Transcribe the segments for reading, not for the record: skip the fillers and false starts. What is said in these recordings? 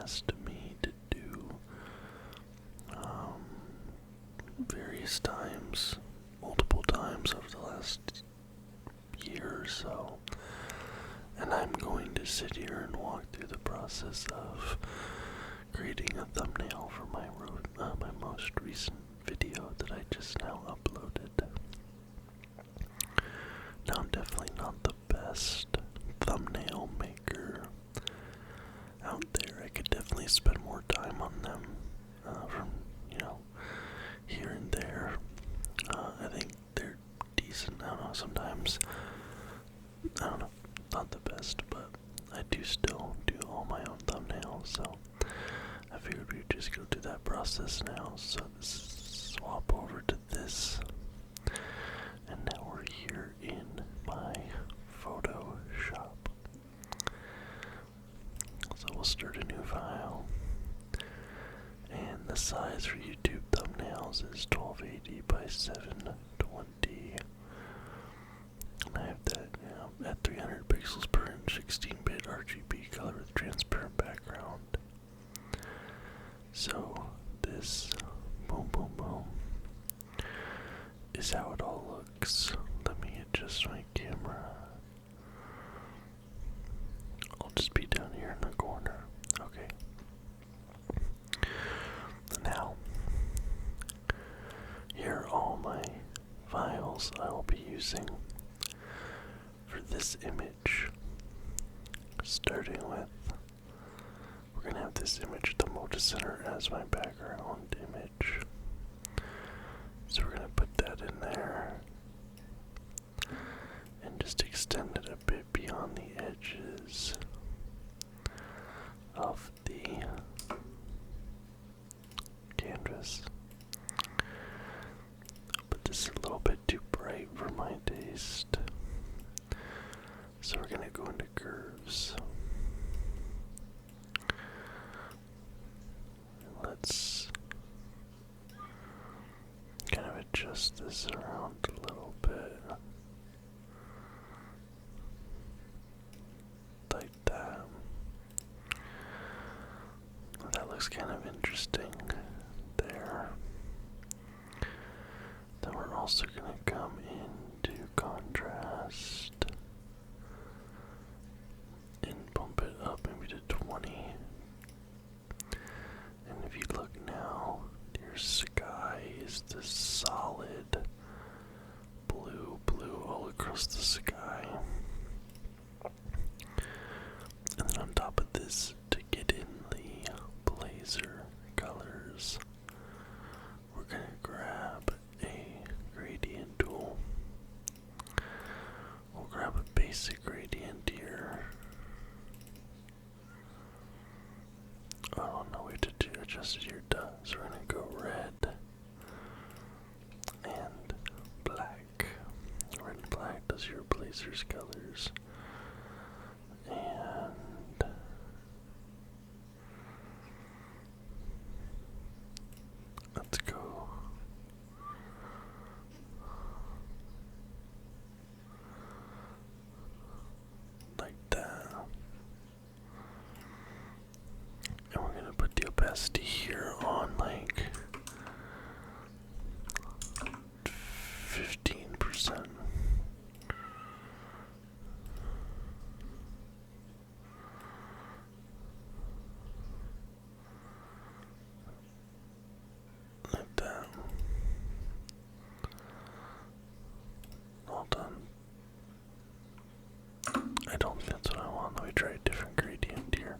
asked me to do various times, multiple times over the last year or so. And I'm going to sit here and walk through the process of creating a thumbnail for my most recent video that I just now uploaded. Now, I'm definitely not the best thumbnail maker out there. I could definitely spend more time on them from, here and there. I think they're decent. I don't know, sometimes, I don't know, not the best, but I do still do all my own thumbnails, so I figured we'd just go through that process now. So swap over to this, and now we're here in my Photoshop. So we'll start a new file, and the size for YouTube thumbnails is 1280 by 720. And I have that at 300 pixels per inch, 16-bit RGB color with transparent background. So this boom boom boom is how it all looks. Let me adjust my camera. I'll just be down here in the corner. Okay. Now, here are all my files I will be using for this image. Starting with, we're going to have this image at the multi-center as my background image. So we're going to put that in there and just extend it a bit beyond the edges of the canvas. But this is a little bit too bright for my taste. So we're going to go into curves. Let's kind of adjust this around a little bit. Like that. That looks kind of interesting there. Then we're also going to come into contrast and bump it up maybe to 20. And if you look now, your sky is the solid blue all across the sky. And then on top of this, to get in the blazer colors, we're going to grab a gradient tool. We'll grab a basic gradient here. Oh no, we have to adjust it here, duh. So we're going to go red and black. Red and black, those are your blazers colors. And let's go like that. And we're gonna put the opacity here on like 15%. Like that. All done. I don't think that's what I want. Let me try a different gradient here.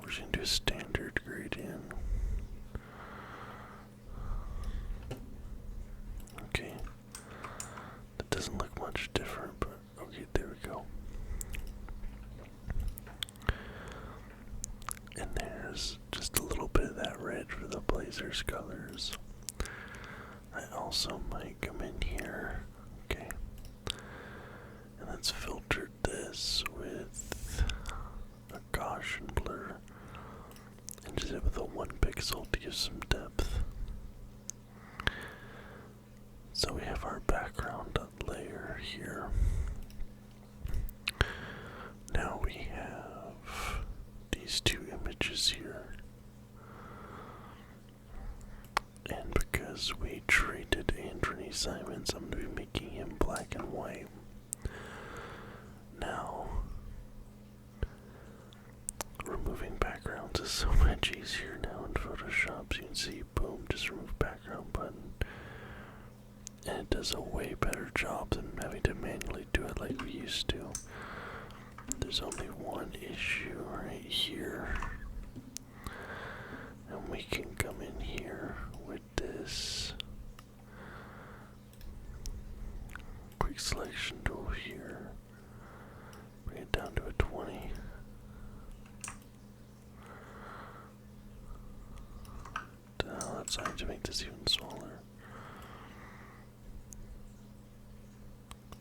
We're just gonna do a standard gradient. Okay. That doesn't look much different, but okay, there we go. And there's just a little bit of that red for the blazers colors. I also might come in here, okay, and let's filter this with a Gaussian blur and just hit it with a 1 pixel to give some depth. So we have our background layer here. Now we have these two images here. And because we traded Anthony Simons, I'm going to be making him black and white. Now, removing backgrounds is so much easier now in Photoshop. So you can see, boom, just remove background button. And it does a way better job than having to manually do it like we used to. There's only one issue right here. And we can come in here with this quick selection tool here. Bring it down to a 20. That's I need to make this even smaller.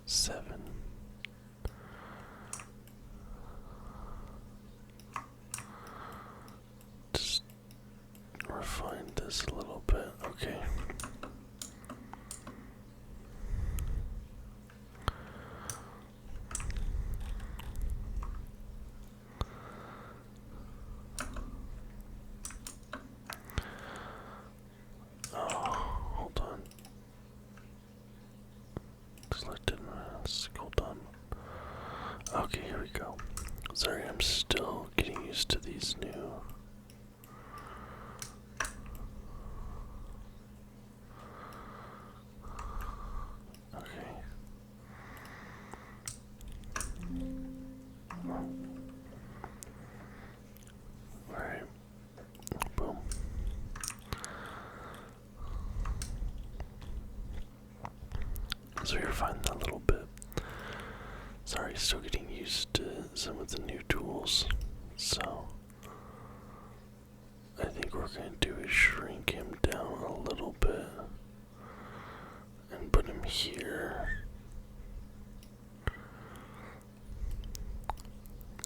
7. Just refine this a little bit. Okay. Hold on. Selected mask. Hold on. Okay, here we go. Sorry, I'm still getting used to these new. Okay. Alright. Boom. So you're finding that a little bit. Sorry, still getting used to some of the new tools. So I think what we're going to do is shrink him down a little bit and put him here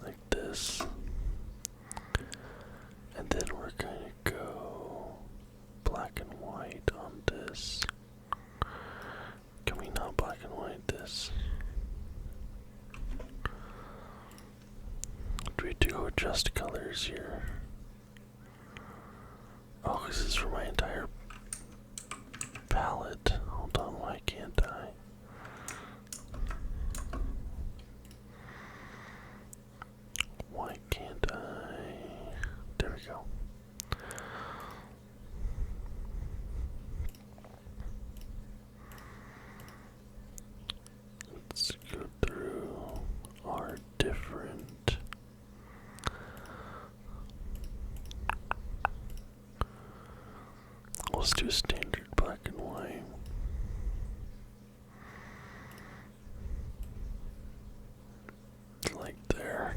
like this. And then we're going to go black and white on this. Can we not black and white this? Do we do adjust colors here? Oh, this is for my entire palette. Hold on, why can't I? Why can't I? There we go. Let's go through our different let's do a standard black and white. Like there.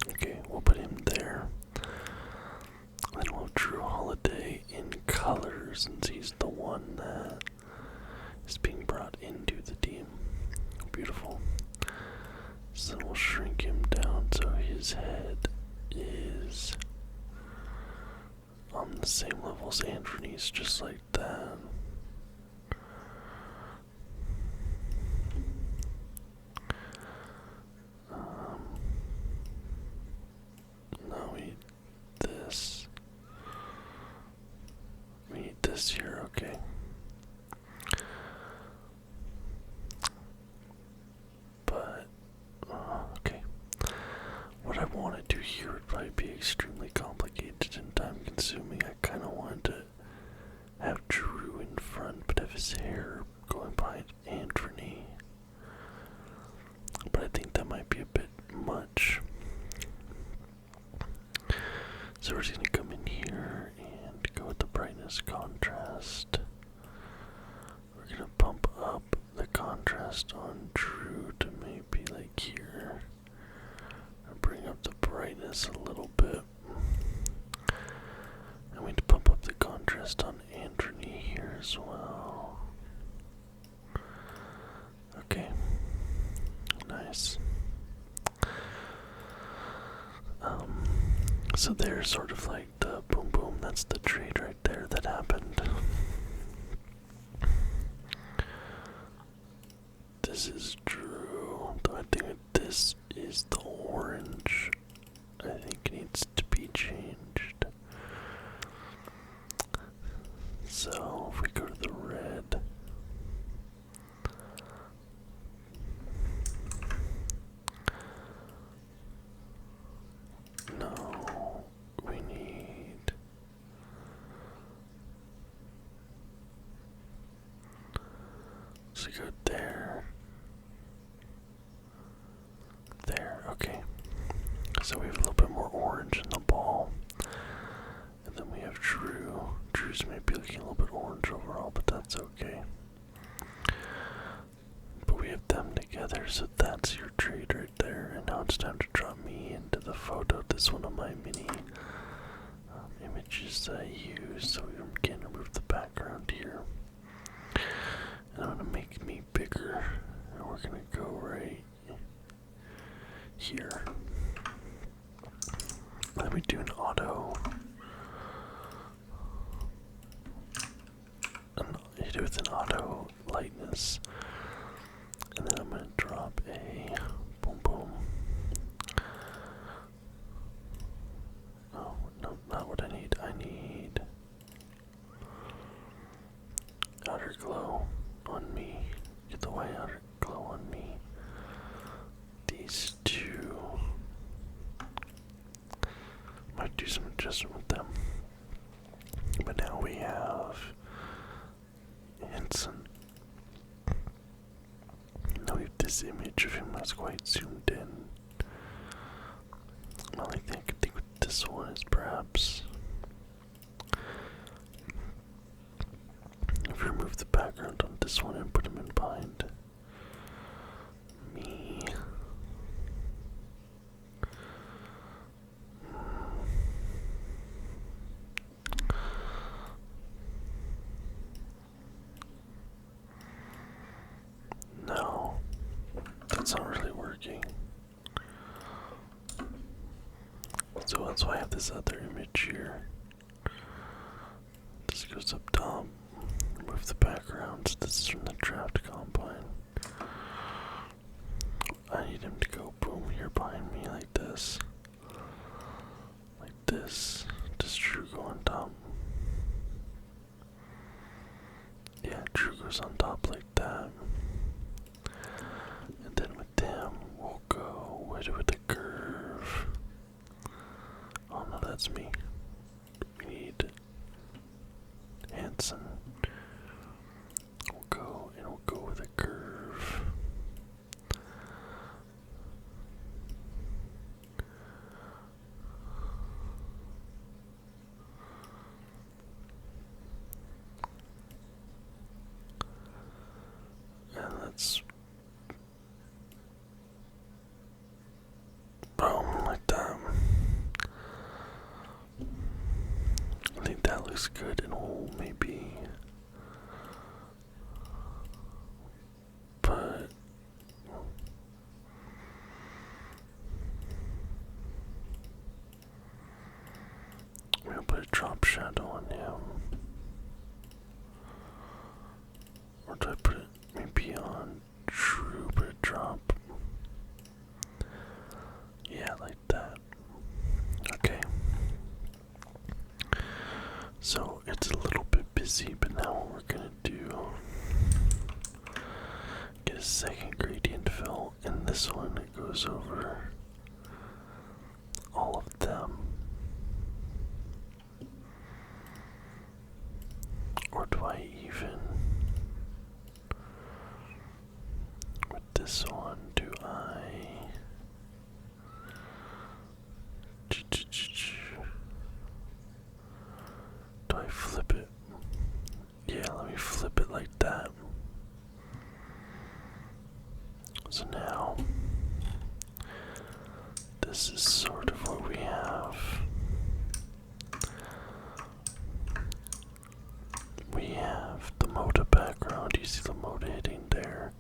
Okay, we'll put him there. Then we'll Drew Holiday in color since he's the one that is being brought into the team. Beautiful. So then we'll shrink him down so his head is on the same level as Anthony's, just like that. Now we need this. We need this here, okay. But, okay. What I want to do here would probably be extremely complicated and time consuming. I kind of wanted to have Drew in front, but have his hair going behind Anthony. But I think that might be a bit much. So we're just going to come in here and go with the brightness contrast. We're going to pump up the contrast on Drew to maybe like here. And bring up the brightness a little bit. And we need to pump up the contrast on Anthony here as well. Okay. Nice. So there's sort of like the boom boom, that's the trade right there that happened. This is So if we go to the red, no, we need, so go there, there, okay. So we have a little bit more orange in the ball. And then we have Drew. Drew's maybe looking a little bit orange overall, but that's okay. But we have them together, so that's your trade right there. And now it's time to drop me into the photo. This is one of my mini images that I use, so we can remove the background here. And I'm gonna make me bigger, and we're gonna go right here. Let me do an auto. Hit it with an auto lightness. And then I'm gonna drop a boom boom. Oh, no, not what I need. I need outer glow on me. Get the white outer glow on me. These two. Might do some adjustment with them. But now we have Henson. Now we have this image of him that's quite zoomed in. The only thing I could think with this one is perhaps if we remove the background on this one and put him in behind me. No, that's not really working. So that's why I have this other image here. This goes up top. Remove the backgrounds. This is from the draft combine. I need him to go boom here behind me like this. Like this. Does Drew go on top? Yeah, Drew goes on top like that. And then with them, we'll go with the curve. Oh no, that's me. We need Hanson. We'll go with a curve. And let's boom like that. I think that looks good, and we'll maybe put we'll put a drop shadow on him. Or do I put it maybe on Drew, but a drop? Yeah, like that. Okay. So it's a little bit busy, but now what we're gonna do, get a second gradient fill, and this one it goes over all of them. Or do I even, with this one, do I flip it? Yeah, let me flip it like that. So now, this is sort of what we have. We have the Moda background. You see the Moda hitting there.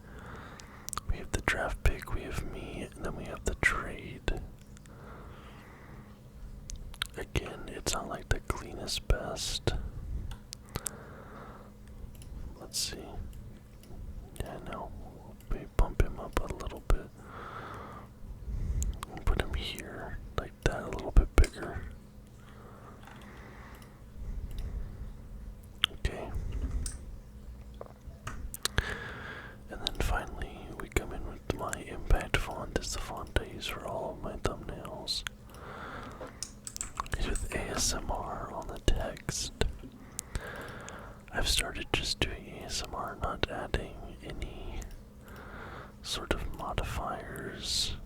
We have the draft pick, we have me, and then we have the trade. Again, it's not like the cleanest best. Let's see. Yeah, no. Maybe bump him up a little bit. We'll put him here, like that, a little bit bigger. Okay. started just doing ASMR, not adding any sort of modifiers.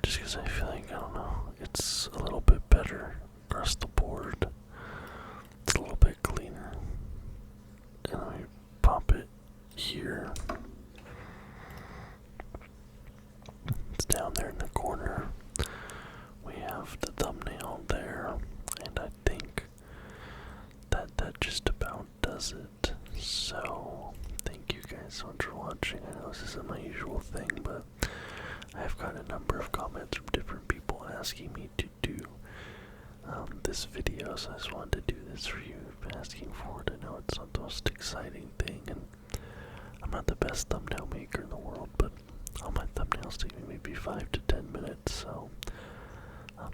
Just because I feel like, I don't know, it's a little bit better across the board. It's a little bit cleaner. And let me pop it here. It's down there in the corner. We have the thumbnail there, and I think that just about does it. So, thank you guys so much for watching. I know this isn't my usual thing, but I've got a number of comments from different people asking me to do this video, so I just wanted to do this for you. You've been asking for it. I know it's not the most exciting thing, and I'm not the best thumbnail maker in the world, but all my thumbnails take me maybe 5 to 10 minutes, so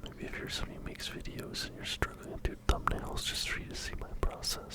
maybe if you're somebody who makes videos and you're struggling to do thumbnails, just for you to see my process.